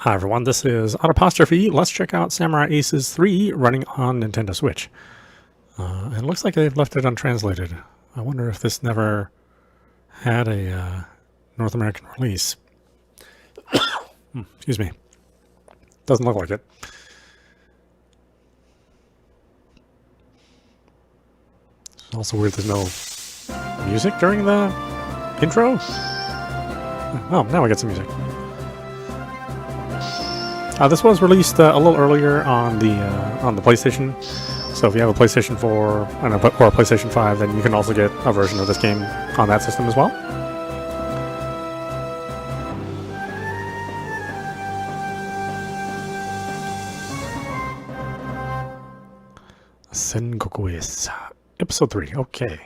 Hi everyone, this is audap. Let's check out Samurai Aces 3 running on Nintendo Switch. And it looks like they've left it untranslated. I wonder if this never had a North American release. Excuse me. Doesn't look like it. It's also weird there's no music during the intro. Oh, now we get some music. This was released a little earlier on the PlayStation, so if you have a PlayStation 4 or a PlayStation 5, then you can also get a version of this game on that system as well. Sengoku is Episode 3, okay.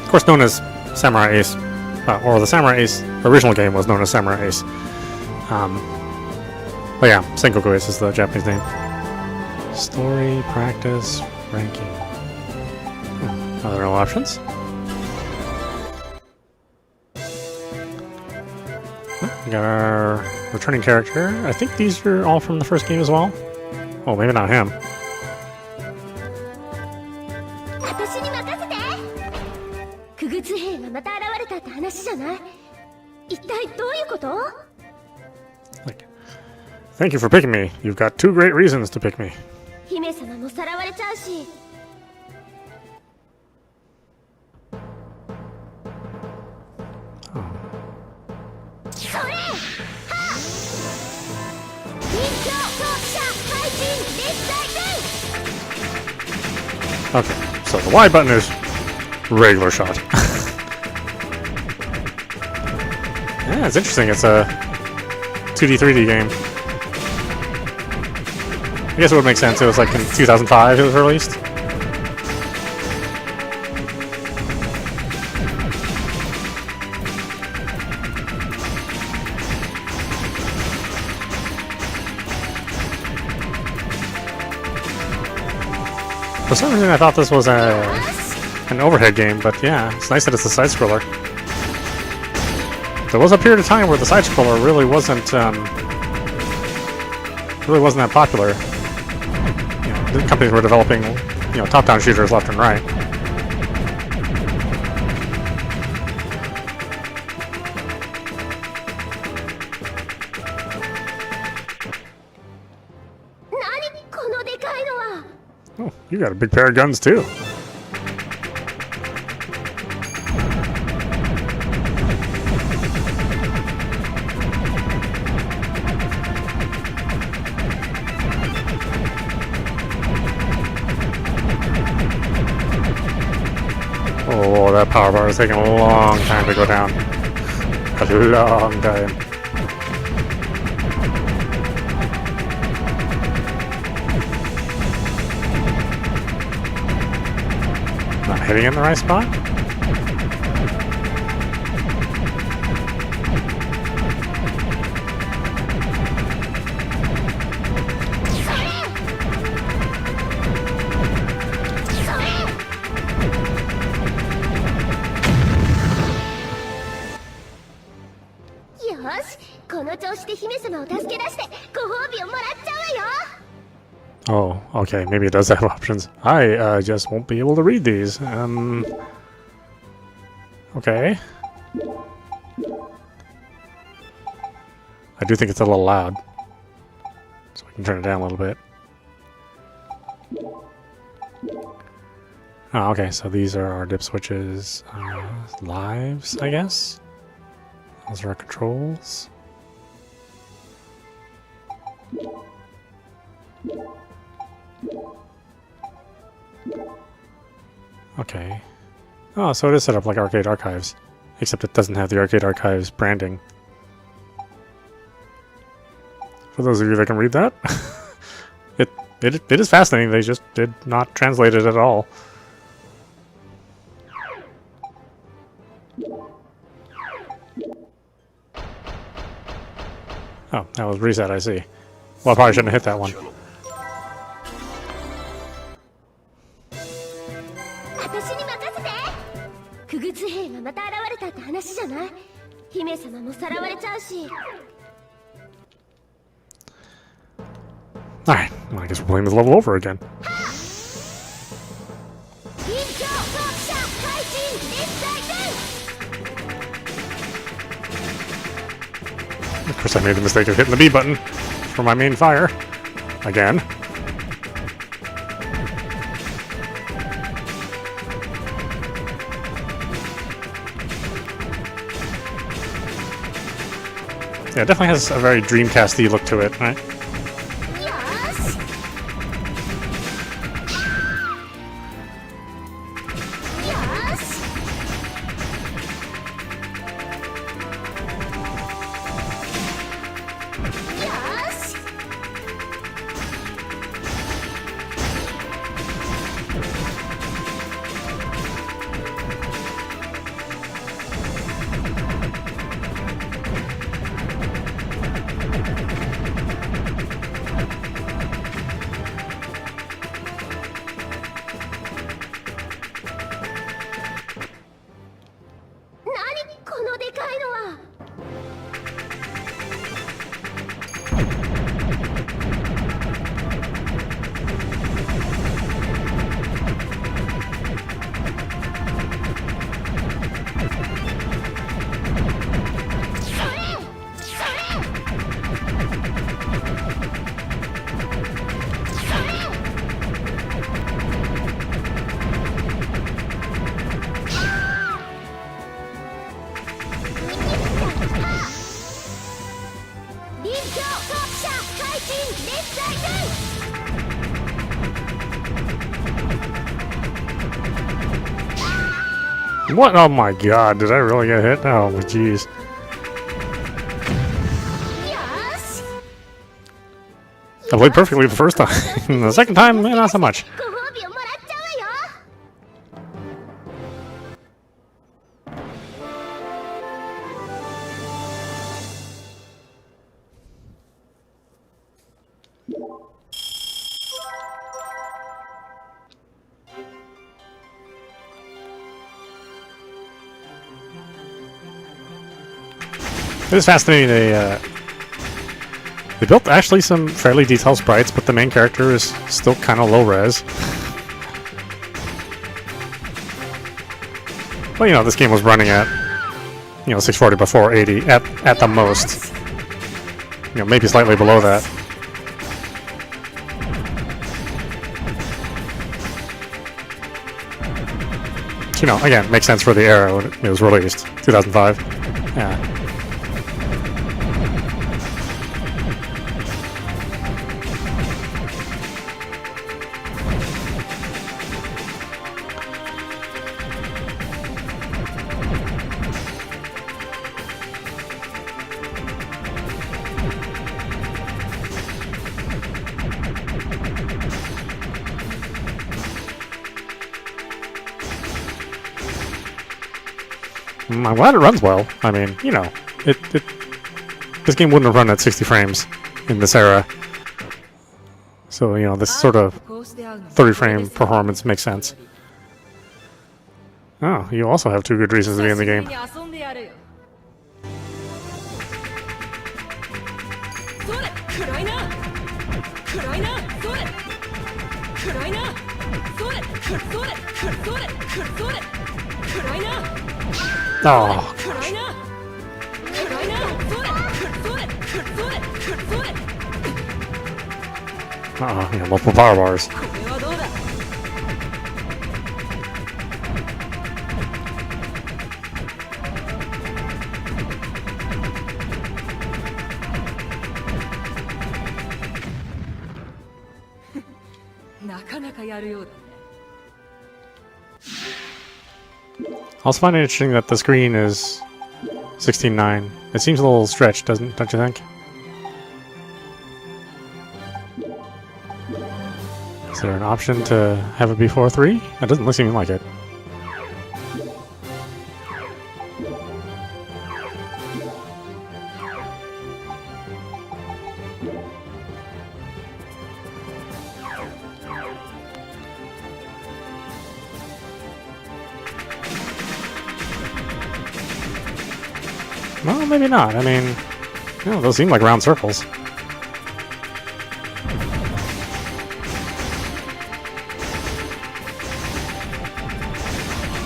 Of course, known as Samurai Ace, or the Samurai Ace original game was known as Samurai Ace. But yeah, Sengoku Ace is the Japanese name. Story, practice, ranking. Other no options. We got our returning character. I think these are all from the first game as well. Oh, maybe not him. Thank you for picking me. You've got two great reasons to pick me. Okay, so the Y button is regular shot. Yeah, it's interesting. It's a 2D, 3D game. I guess it would make sense. It was like in 2005 it was released. For some reason I thought this was an overhead game, but yeah, it's nice that it's a side-scroller. There was a period of time where the side-scroller really wasn't that popular. The companies were developing, top-down shooters left and right. Oh, you got a big pair of guns too. Oh, that power bar is taking a long time to go down. A long time. Not hitting in the right spot? Oh, okay, maybe it does have options. I just won't be able to read these. Okay. I do think it's a little loud. So we can turn it down a little bit. Oh, okay, so these are our dip switches. Lives, I guess? Those are our controls. Okay. Oh, so it is set up like Arcade Archives, except it doesn't have the Arcade Archives branding. For those of you that can read that, it is fascinating. They just did not translate it at all. Oh, that was reset, I see. Well, I probably shouldn't have hit that one. 私に任せて。Alright, well, I guess we're playing this level over again. Of course, I made the mistake of hitting the B button for my main fire. Again. Yeah, it definitely has a very Dreamcast-y look to it, right? What? Oh my god, did I really get hit? Oh, jeez. I played perfectly the first time. The second time, not so much. It is fascinating. They built actually some fairly detailed sprites, but the main character is still kind of low res. Well, you know, this game was running at, 640 by 480 at the most. Maybe slightly below that. So, again, makes sense for the era when it was released, 2005. Yeah. I'm glad it runs well. I mean, this game wouldn't have run at 60 frames in this era. So, this sort of 30-frame performance makes sense. Oh, you also have two good reasons to be in the game. Oh, gosh. Multiple power bars. I also find it interesting that the screen is 16:9. It seems a little stretched, don't you think? Is there an option to have it be 4:3? That doesn't seem like it. Well, maybe not. I mean, those seem like round circles.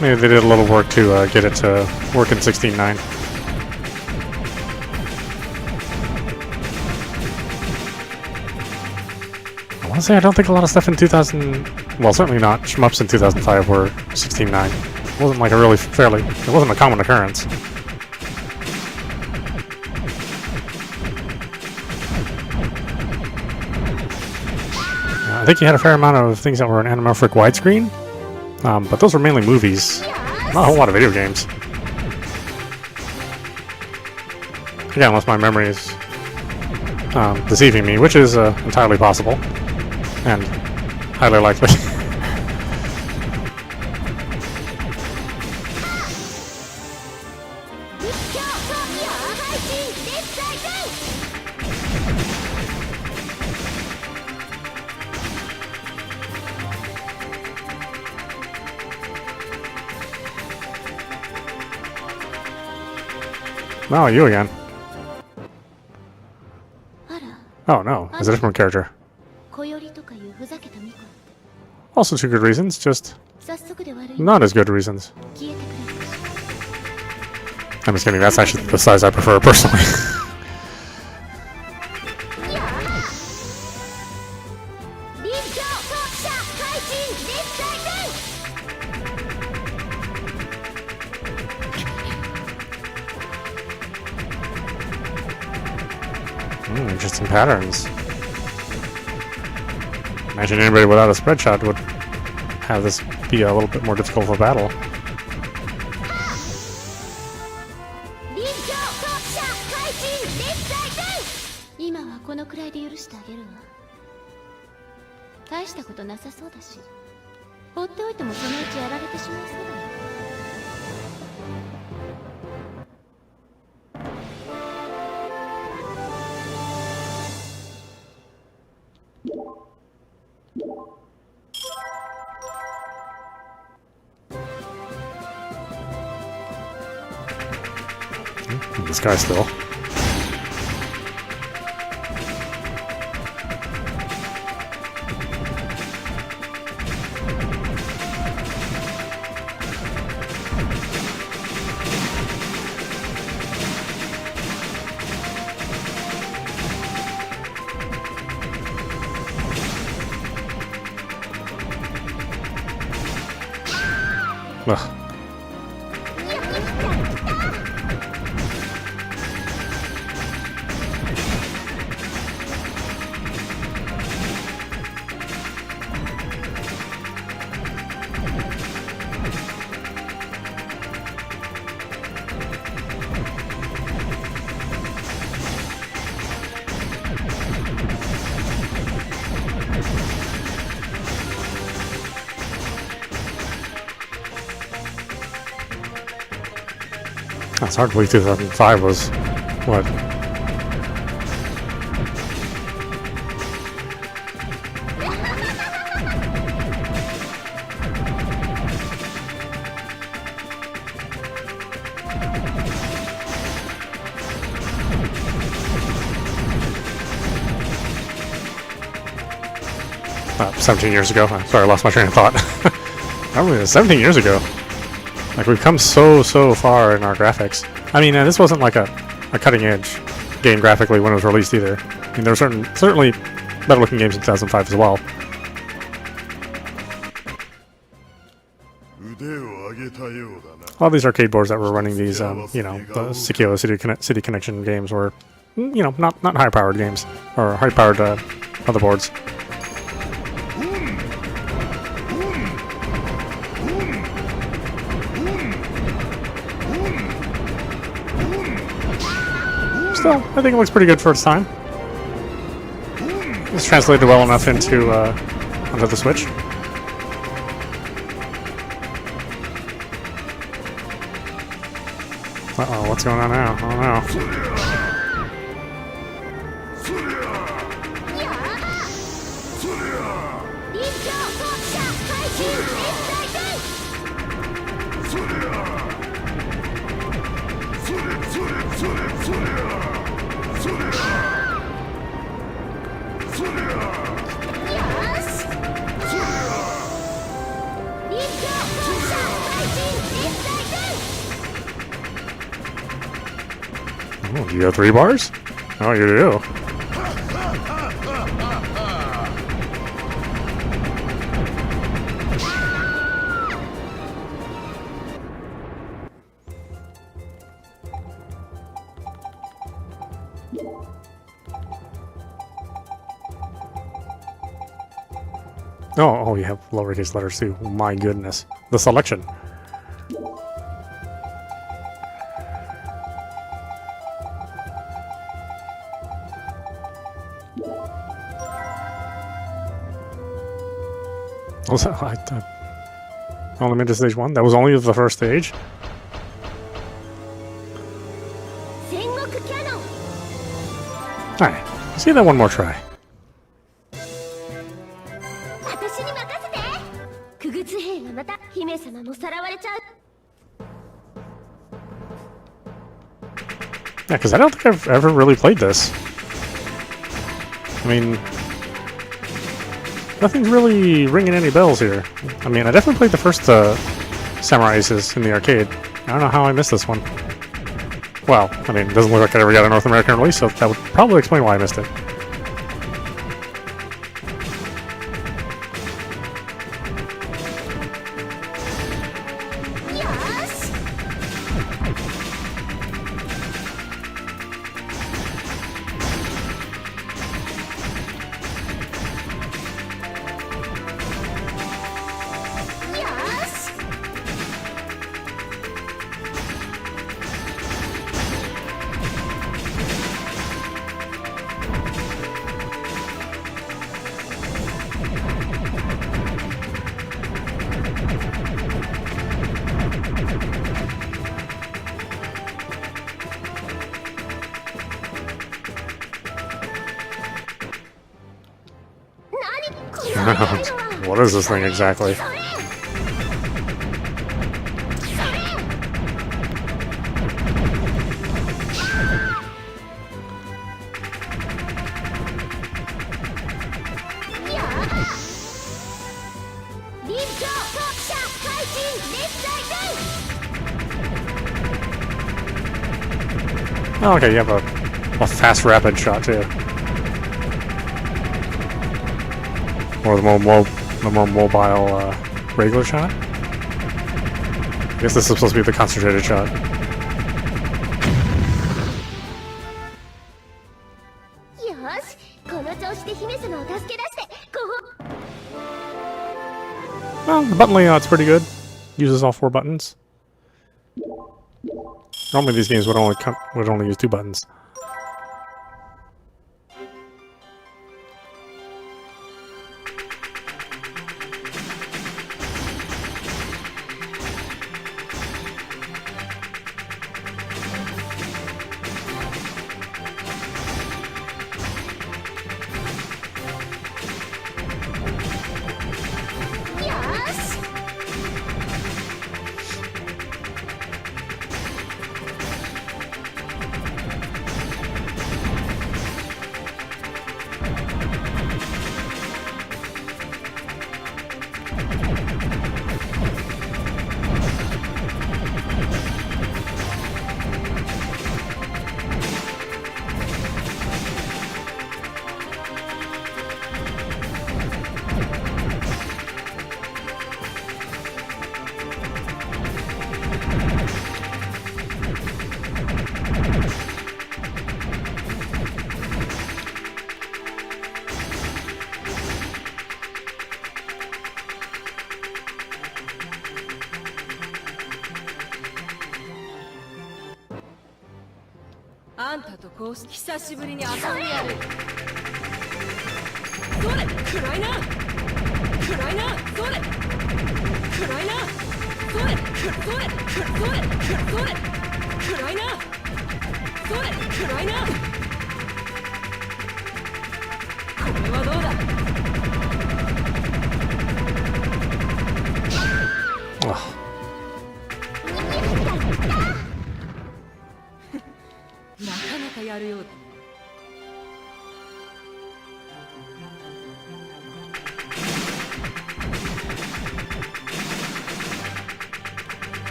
Maybe they did a little work to get it to work in 16.9. I want to say I don't think a lot of stuff in 2000... Well, certainly not shmups in 2005 were 16.9. It wasn't like a really fairly... It wasn't a common occurrence. I think you had a fair amount of things that were in anamorphic widescreen. But those were mainly movies, not a whole lot of video games. Again, unless my memory is deceiving me, which is entirely possible and highly likely. No, you again. Oh no, it's a different character. Also 2 good reasons, just not as good reasons. I'm just kidding, that's actually the size I prefer personally. Interesting patterns. Imagine anybody without a spread shot would have this be a little bit more difficult of a battle. This guy still. Ugh. It's hard to believe 2005 was, what? Oh, 17 years ago. Sorry, I lost my train of thought. I believe it was 17 years ago. Like, we've come so far in our graphics. I mean, this wasn't like a cutting-edge game graphically when it was released either. I mean, there were certainly better-looking games in 2005 as well. All these arcade boards that were running these, you know, the Sekiro City Connection games were, you know, not high-powered games, or high-powered motherboards. Still, I think it looks pretty good for its time. It's translated well enough into onto the Switch. Uh-oh, what's going on now? Oh no. Oh, do you have 3 bars? Oh, you do. Oh, you have lowercase letters too. My goodness. The selection. Was that, I only made to stage 1? That was only the first stage? Alright, let's give that one more try. Yeah, because I don't think I've ever really played this. I mean, nothing's really ringing any bells here. I mean, I definitely played the first Samurai Aces in the arcade. I don't know how I missed this one. Well, I mean, it doesn't look like I ever got a North American release, so that would probably explain why I missed it. What is this thing exactly? Oh, okay, you have a fast rapid shot too. Or the more mobile regular shot? I guess this is supposed to be the concentrated shot. Well, the button layout's pretty good. Uses all 4 buttons. Normally these games would only use 2 buttons.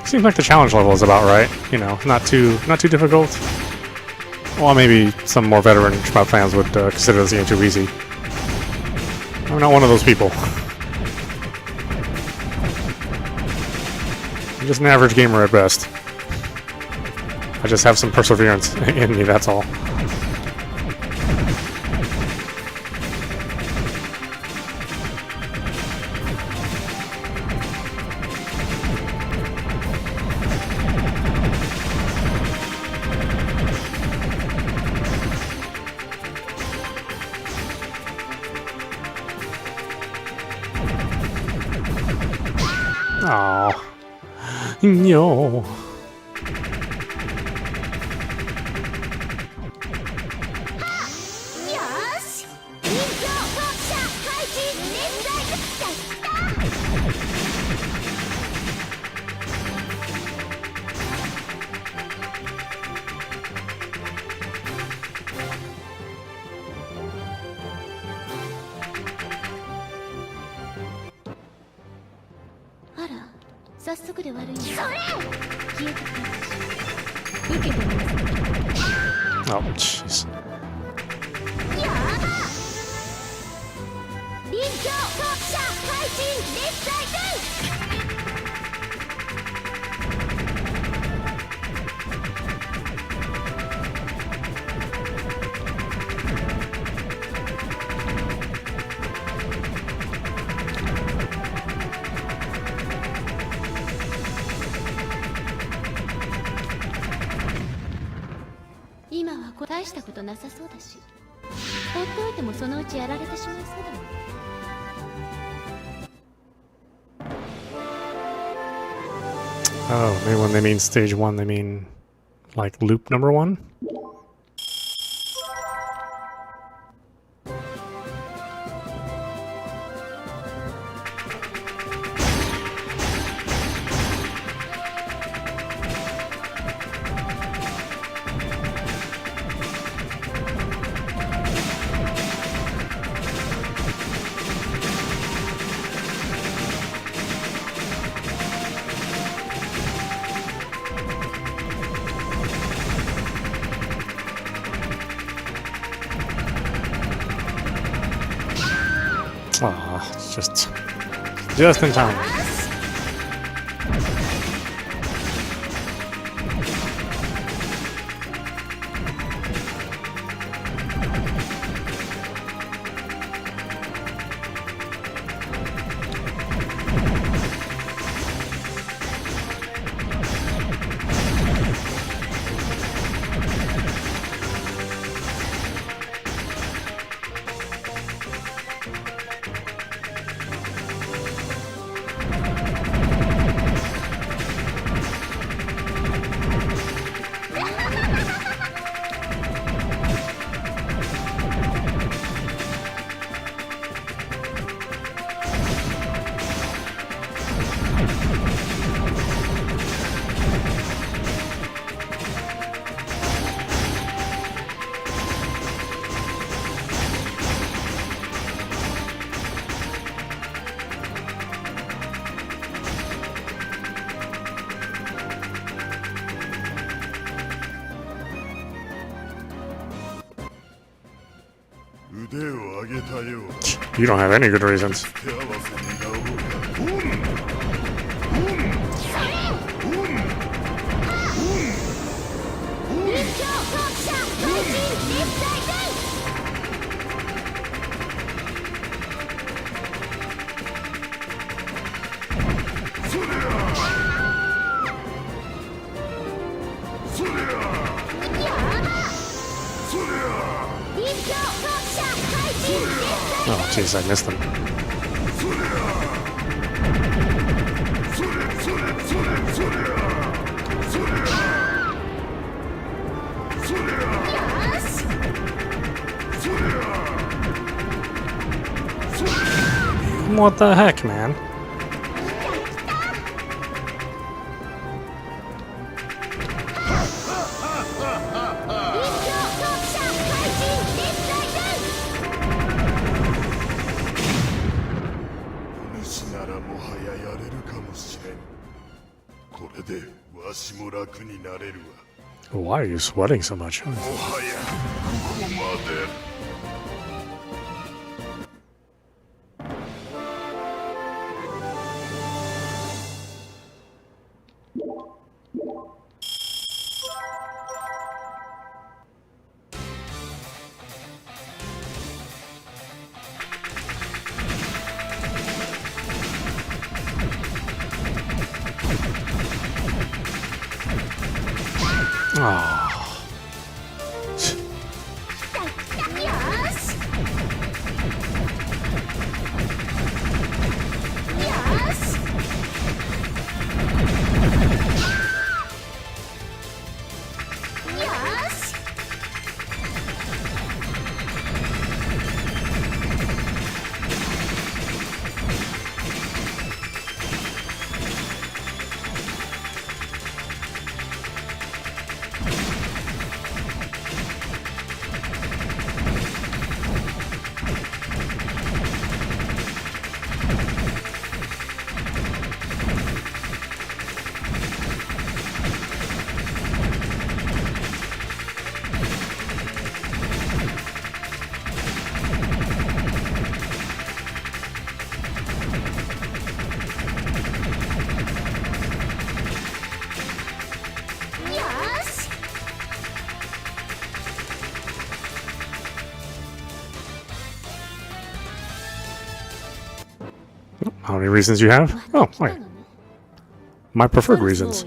Seems like the challenge level is about right. You know, not too difficult. Well, maybe some more veteran Shmup fans would consider this game too easy. I'm not one of those people. I'm just an average gamer at best. I just have some perseverance in me, that's all. Oh, no. Oh, jeez. Oh, maybe when they mean stage 1, they mean like loop number 1? Aw, it's just in time. You don't have any good reasons. Oh, jeez, I missed them. What the heck, man? これでわしも楽になれるわ。 Why are you sweating so much? もはやここまで。Ah. How many reasons you have? Oh, wait. My preferred reasons.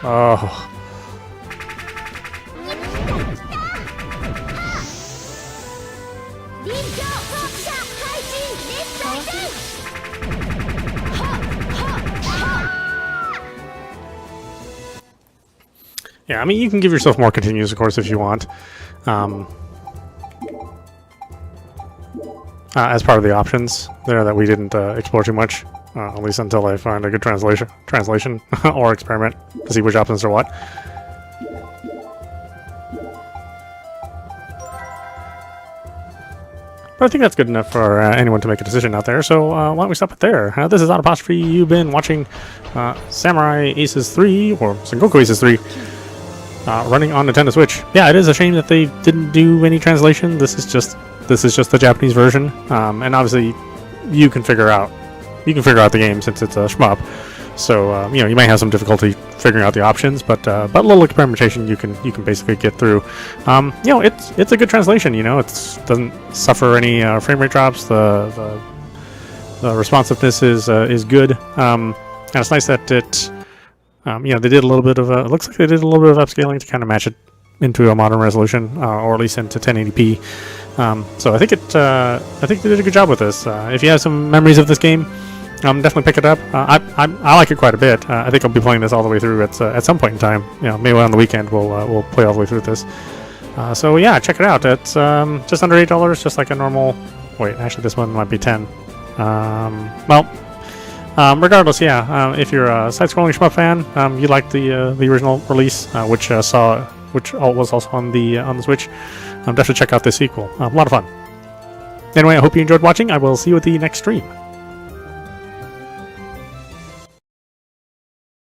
Oh. Yeah, I mean, you can give yourself more continues, of course, if you want. As part of the options there that we didn't explore too much, at least until I find a good translation or experiment to see which options are what. But I think that's good enough for anyone to make a decision out there, so why don't we stop it there? This is audap. You've been watching Samurai Aces 3, or Sengoku Aces 3, running on Nintendo Switch. Yeah, it is a shame that they didn't do any translation. This is just the Japanese version, and obviously you can figure out the game since it's a shmup. So you know, you might have some difficulty figuring out the options, but a little experimentation you can basically get through. You know, it's a good translation. You know, it doesn't suffer any frame rate drops. The responsiveness is good, and it's nice that it. You know, they did a little bit of it looks like they did a little bit of upscaling to kind of match it into a modern resolution, or at least into 1080p. So I think they did a good job with this. If you have some memories of this game, definitely pick it up. I like it quite a bit. I think I'll be playing this all the way through at some point in time. You know, maybe on the weekend we'll play all the way through this. So yeah, check it out. It's just under $8, just like a normal. Wait, actually, this one might be 10. Well. Regardless, yeah, if you're a side-scrolling shmup fan, you like the original release, which was also on the Switch, definitely check out this sequel. A lot of fun. Anyway, I hope you enjoyed watching. I will see you at the next stream.